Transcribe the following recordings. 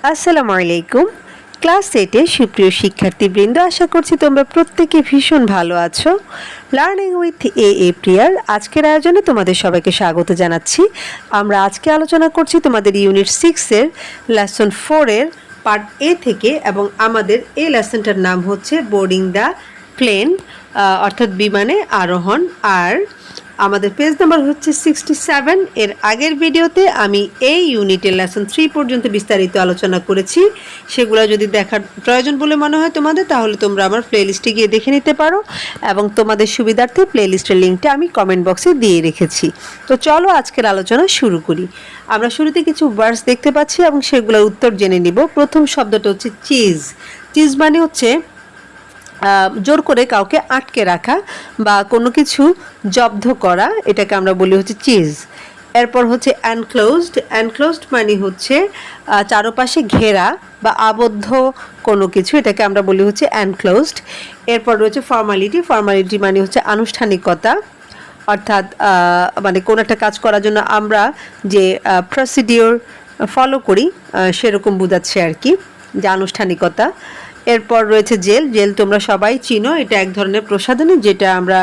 আসসালামু আলাইকুম। ক্লাস 8 সুপ্রিয় শিক্ষার্থীবৃন্দ, আশা করছি তোমরা প্রত্যেকে ভীষণ ভালো আছো। লার্নিং উইথ এ প্রিয়ার আজকের আয়োজনে তোমাদের সবাইকে স্বাগত জানাচ্ছি। আমরা আজকে আলোচনা করছি তোমাদের ইউনিট 6-এর লেসন 4-এর পার্ট এ থেকে, এবং আমাদের এই লেসনটার নাম হচ্ছে বোর্ডিং দ্য প্লেন, অর্থাৎ বিমানে আরোহণ। আর আমাদের পেজ নাম্বার হচ্ছে 67। এর আগের ভিডিওতে আমি এই ইউনিটের লেসন 3 পর্যন্ত বিস্তারিত আলোচনা করেছি। সেগুলো যদি দেখার প্রয়োজন বলে মনে হয় তোমাদের, তাহলে তোমরা আমার প্লেলিস্টে গিয়ে দেখে নিতে পারো, এবং তোমাদের সুবিধার্থে প্লেলিস্টের লিঙ্কটা আমি কমেন্ট বক্সে দিয়ে রেখেছি। তো চলো আজকের আলোচনা শুরু করি। আমরা শুরুতে কিছু ওয়ার্ডস দেখতে পাচ্ছি এবং সেগুলোর উত্তর জেনে নিব। প্রথম শব্দটা হচ্ছে চিজ। চিজ মানে হচ্ছে জোর করে কাউকে আটকে রাখা বা কোনো কিছু জব্দ করা, এটাকে আমরা বলি হচ্ছে চিজ। এরপর হচ্ছে এনক্লোজড। এনক্লোজড মানে হচ্ছে চারপাশে ঘেরা বা আবদ্ধ কোনো কিছু, এটাকে আমরা বলি হচ্ছে এনক্লোজড। এরপর রয়েছে ফর্মালিটি। ফর্মালিটি মানে হচ্ছে আনুষ্ঠানিকতা, অর্থাৎ মানে কোনো একটা কাজ করার জন্য আমরা যে প্রসিডিওর ফলো করি সেরকম বোঝাচ্ছে আর কি, যে আনুষ্ঠানিকতা। এরপর রয়েছে জেল। জেল তোমরা সবাই চিনো, এটা এক ধরনের প্রসাধনী যেটা আমরা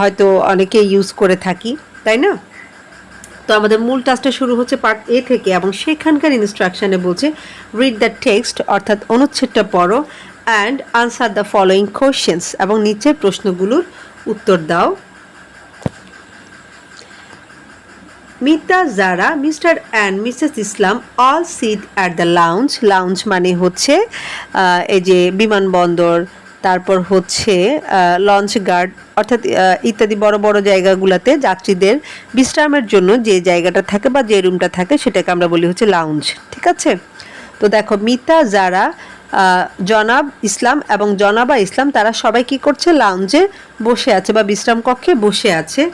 হয়তো অনেকে ইউজ করে থাকি, তাই না? তো আমাদের মূল টাস্কটা শুরু হচ্ছে পার্ট এ থেকে, এবং সেখানকার ইনস্ট্রাকশানে বলছে রিড দ্য টেক্সট, অর্থাৎ অনুচ্ছেদটা পড়ো, and answer the following questions, এবং নিচের প্রশ্নগুলোর উত্তর দাও। Mita, Zara, Mr and Mrs Islam all sit at the lounge. Lounge মানে হচ্ছে এই যে বিমানবন্দর, তারপর হচ্ছে লঞ্চ গার্ড, অর্থাৎ ইত্যাদি বড় বড় জায়গাগুলোতে যাত্রীদের বিশ্রামের জন্য যে জায়গাটা থাকে বা যে রুমটা থাকে সেটাকে আমরা বলি হচ্ছে লাউঞ্জ। ঠিক আছে? তো দেখো, মিতা, জারা, জনাব ইসলাম এবং জনাবা ইসলাম তারা সবাই কি করছে? লাউঞ্জে বসে আছে বা বিশ্রাম কক্ষে বসে আছে।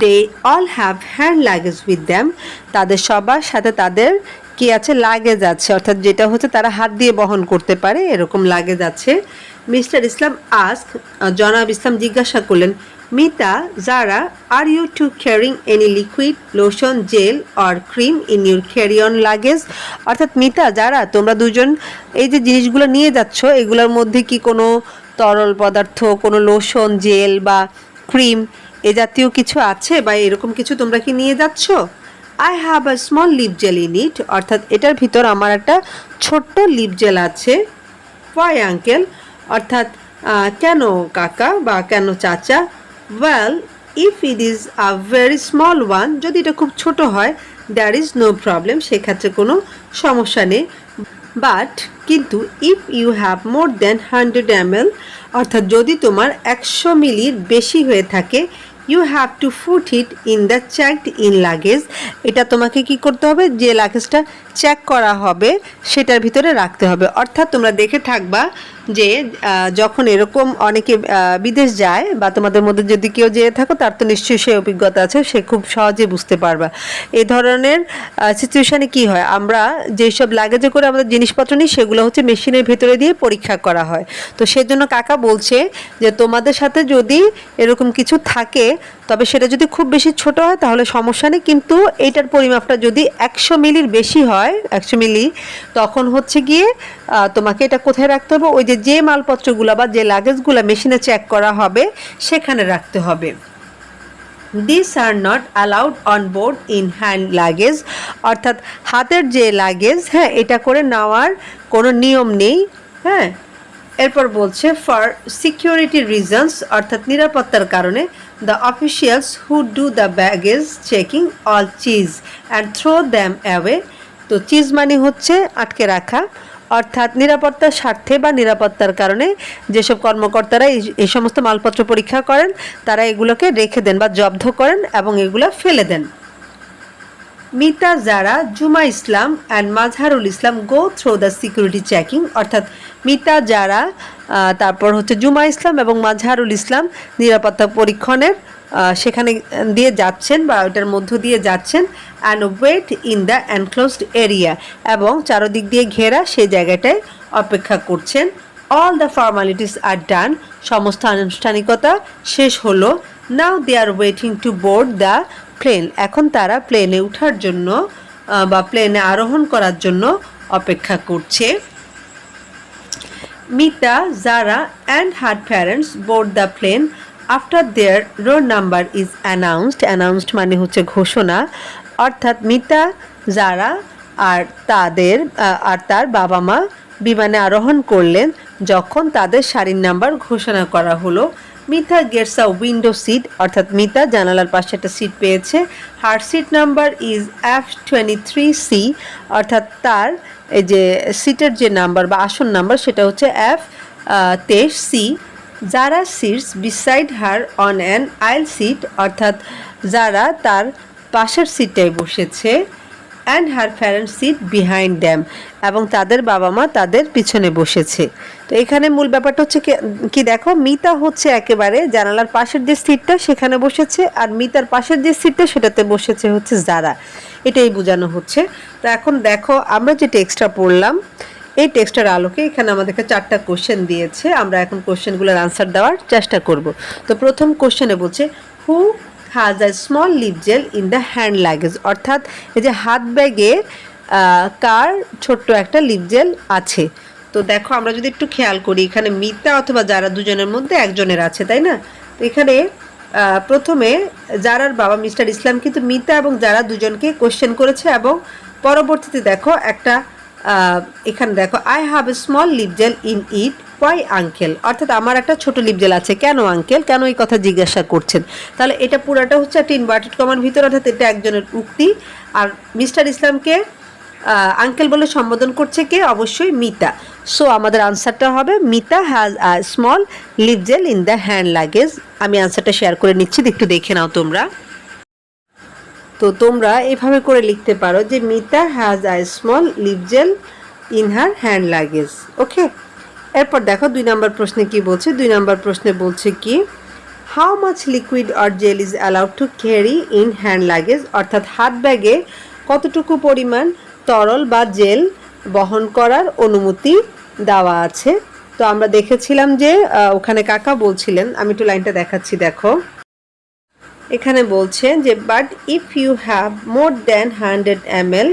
They all have hand luggage with them. তাদের সবার সাথে তাদের কি আছে? লাগেজ আছে, অর্থাৎ যেটা হচ্ছে তারা হাত দিয়ে বহন করতে পারে এরকম লাগেজ আছে। মিস্টার ইসলাম আস্ক, জনাব ইসলাম জিজ্ঞাসা করলেন, Mita, Zara, are you two carrying any liquid, lotion, gel or cream in your carry on luggage? অর্থাৎ মিতা, জারা, তোমরা দুজন এই যে জিনিসগুলো নিয়ে যাচ্ছ, এগুলোর মধ্যে কি কোনো তরল পদার্থ, কোনো লোশন, জেল বা ক্রিম এ জাতীয় কিছু আছে, বা এরকম কিছু তোমরা কি নিয়ে যাচ্ছ? I have a small lip gel in it, অর্থাৎ এটার ভিতর আমার একটা ছোট্ট লিপ জেল আছে। ওয়াই আঙ্কেল, অর্থাৎ কেন কাকা বা কেন চাচা? Well, if it is a very small one, যদি এটা খুব ছোট হয়, দ্যার ইজ নো প্রবলেম, সেক্ষেত্রে কোনো সমস্যা নেই। বাট, কিন্তু, if you have more than 100 ml, অর্থাৎ যদি তোমার 100 মিলির বেশি হয়ে থাকে, you have to put it in the checked in luggage, এটা তোমাকে কি করতে হবে? যে লাগেজটা চেক করা হবে সেটার ভিতরে রাখতে হবে। অর্থাৎ তোমরা দেখে থাকবা যে যখন এরকম অনেকে বিদেশ যায়, বা তোমাদের মধ্যে যদি কেউ যেয়ে থাকো তার তো নিশ্চয়ই সেই অভিজ্ঞতা আছে, সে খুব সহজে বুঝতে পারবা এই ধরনের সিচুয়েশানে কি হয়। আমরা যেসব লাগেজে করে আমাদের জিনিসপত্র নিই সেগুলো হচ্ছে মেশিনের ভেতরে দিয়ে পরীক্ষা করা হয়। তো সেজন্য কাকা বলছে যে তোমাদের সাথে যদি এরকম কিছু থাকে, তবে সেটা যদি খুব বেশি ছোট হয় তাহলে সমস্যা নেই, কিন্তু এইটার পরিমাপটা যদি 100 মিলির বেশি হয়, 100 মিলি, তখন হচ্ছে গিয়ে তোমাকে এটা কোথায় রাখতে হবে? ওই যে মালপত্রগুলো বা যে লাগেজগুলো মেশিনে চেক করা হবে সেখানে রাখতে হবে। This R not allowed on board in hand luggage, অর্থাৎ হাতের যে লাগেজ, হ্যাঁ, এটা করে নেওয়ার কোনো নিয়ম নেই। হ্যাঁ, এরপর বলছে ফর সিকিউরিটি রিজনস, অর্থাৎ নিরাপত্তার কারণে, the officials who do the baggage checking all cheese and throw them away. তো চিজ মানে হচ্ছে আটকে রাখা, অর্থাৎ নিরাপত্তার স্বার্থে বা নিরাপত্তার কারণে যেসব কর্মকর্তারা এই সমস্ত মালপত্র পরীক্ষা করেন তারা এগুলোকে রেখে দেন বা জব্দ করেন এবং এগুলো ফেলে দেন। Mita, Zara, Juma Islam and Mazharul Islam go through the security checking, অর্থাৎ মিতা, জারা, তারপর হচ্ছে জুমা ইসলাম এবং মাজহারুল ইসলাম নিরাপত্তা পরীক্ষণের সেখানে দিয়ে যাচ্ছেন বা ওটার মধ্য দিয়ে যাচ্ছেন। And wait in the enclosed area, এবং চারদিক দিয়ে ঘেরা সেই জায়গাটায় অপেক্ষা করছেন। All the formalities are done, সমস্ত আনুষ্ঠানিকতা শেষ হলো। Now they are waiting to board the plane, এখন তারা প্লেনে ওঠার জন্য বা প্লেনে আরোহণ করার জন্য অপেক্ষা করছে। মিতা, জারা and her parents board the plane after their roll number is announced. Announced মানে হচ্ছে ঘোষণা, অর্থাৎ মিতা, জারা আর তার বাবা মা বিমানে আরোহণ করলেন যখন তাদের সারির নাম্বার ঘোষণা করা হলো। মিতা গেটস আ উইন্ডো সিট, অর্থাৎ মিতা জানালার পাশে একটা সিট পেয়েছে। হার সিট নাম্বার ইজ F23C, অর্থাৎ তার এই যে সিটের যে নাম্বার বা আসন নাম্বার সেটা হচ্ছে F23C। যারা sits beside her on an aisle seat, অর্থাৎ যারা তার পাশের সিটটায় বসেছে। And her parents sit behind them, এবং তাদের বাবা মা তাদের পিছনে বসেছে। তো এখানে মূল ব্যাপারটা হচ্ছে কি দেখো, মিতা হচ্ছে একেবারে জানালার পাশের যে সিটটা সেখানে বসেছে, আর মিতার পাশের যে সিটটা সেটাতে বসেছে হচ্ছে যারা, এটাই বোঝানো হচ্ছে। তো এখন দেখো আমরা যে টেক্সটটা পড়লাম এই টেক্সটের আলোকে এখানে আমাদেরকে 4টা কোশ্চেন দিয়েছে, আমরা এখন কোশ্চেনগুলোর আনসার দেওয়ার চেষ্টা করব। তো প্রথম কোশ্চেনে বলছে who has a small lip gel in the hand luggage, অর্থাৎ এই যে হাত ব্যাগে কার ছোট্ট একটা লিপ জেল আছে। তো দেখো আমরা যদি একটু খেয়াল করি এখানে মিতা অথবা যারা দুজনের মধ্যে একজনের আছে, তাই না? তো এখানে প্রথমে যারার বাবা মিস্টার ইসলাম কিন্তু মিতা এবং যারা দুজনকে কোশ্চেন করেছে, এবং পরবর্তীতে দেখো একটা এখানে দেখো I have a small lip gel in it why uncle, অর্থাৎ আমার একটা ছোট লিপ জেল আছে, কেন আঙ্কেল, কেন এই কথা জিজ্ঞাসা করছেন। তাহলে এটা পুরাটা হচ্ছে একটা ইনভার্টেড কমার ভিতরে, অর্থাৎ এটা একজনের উক্তি। আর মিস্টার ইসলামকে আঙ্কেল বলে সম্বোধন করছে কে? অবশ্যই মিতা। সো আমাদের আনসারটা হবে Mita has a small lip gel in the hand luggage. আমি আনসারটা শেয়ার করে নিচ্ছি, একটু দেখে নাও তোমরা। তো তোমরা এভাবে করে লিখতে পারো যে Mita has a small lip gel in her hand luggage. Okay, এরপর দেখো 2 নম্বর প্রশ্নে কি বলছে। 2 নম্বর প্রশ্নে বলছে কি how much liquid or gel is allowed to carry in hand luggage, অর্থাৎ হাত ব্যাগে কতটুকু পরিমাণ তরল বা জেল বহন করার অনুমতি দেওয়া আছে। তো আমরা দেখেছিলাম যে ওখানে কাকা বলছিলেন, আমি একটু লাইনটা দেখাচ্ছি দেখো। এখানে বলছেন যে but if you have more than 100 ml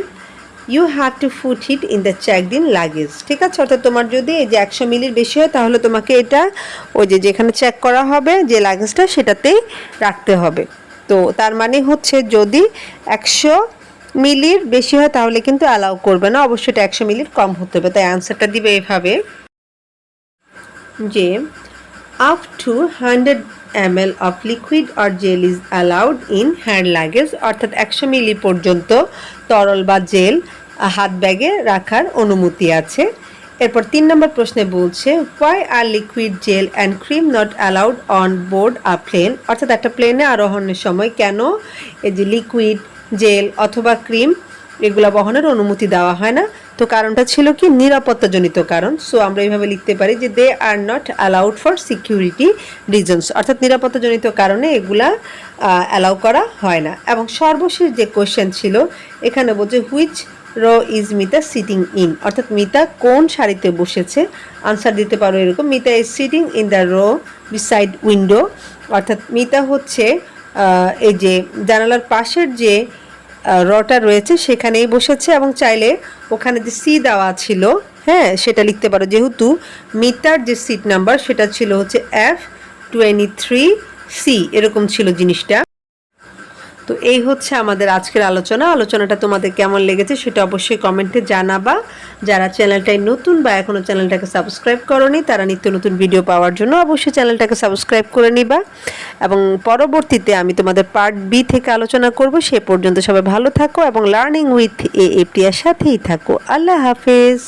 you have to put it in the checked in luggage. ঠিক আছে, অর্থাৎ তোমার যদি এই যে 100 মিলির বেশি হয় তাহলে তোমাকে এটা ওই যে যেখানে চেক করা হবে যে লাগেজটা সেটাতেই রাখতে হবে। তো তার মানে হচ্ছে যদি 100 মিলির বেশি হয় তাহলে কিন্তু অ্যালাউ করবে না, অবশ্যই এটা 100 মিলির কম হতে হবে। তাই আনসারটা দিবে এভাবে যে up to 100 ml of liquid or gel is allowed in hand luggage, অর্থাৎ 100 মিলি পর্যন্ত তরল বা জেল হাত ব্যাগে রাখার অনুমতি আছে। এরপর 3 নম্বর প্রশ্নে বলছে why are liquid gel and cream not allowed on board a plane, অর্থাৎ একটা প্লেনে আরোহণের সময় কেন এই যে লিকুইড জেল অথবা ক্রিম এগুলা বহনের অনুমতি দেওয়া হয় না। তো কারণটা ছিল কি নিরাপত্তাজনিত কারণ। সো আমরা এইভাবে লিখতে পারি যে they are not allowed for security reasons, অর্থাৎ নিরাপত্তাজনিত কারণে এগুলা অ্যালাউ করা হয় না। এবং সর্বশেষ যে কোশ্চেন ছিল এখানে বলছে which row is Mita sitting in, অর্থাৎ মিতা কোন সারিতে বসেছে। আনসার দিতে পারো এরকম Mita is sitting in the row beside window, অর্থাৎ মিতা হচ্ছে এই যে জানালার পাশের যে রটা রয়েছে সেখানেই বসেছে, এবং চাইলে ওখানে যে সি দেওয়া ছিল হ্যাঁ সেটা লিখতে পারো, যেহেতু মিটার যে সিট নাম্বার সেটা ছিল হচ্ছে F23C, এরকম ছিল জিনিসটা। তো এই হচ্ছে আমাদের আজকের আলোচনাটা তোমাদের কেমন লেগেছে সেটা অবশ্যই কমেন্টে জানাবা। যারা চ্যানেলটাই নতুন বা এখনও চ্যানেলটাকে সাবস্ক্রাইব করোনি তারা নিত্য নতুন ভিডিও পাওয়ার জন্য অবশ্যই চ্যানেলটাকে সাবস্ক্রাইব করে নিবা, এবং পরবর্তীতে আমি তোমাদের পার্ট বি থেকে আলোচনা করব। সে পর্যন্ত সবাই ভালো থাকো এবং লার্নিং উইথ AAPR সাথেই থাকো। আল্লাহ হাফেজ।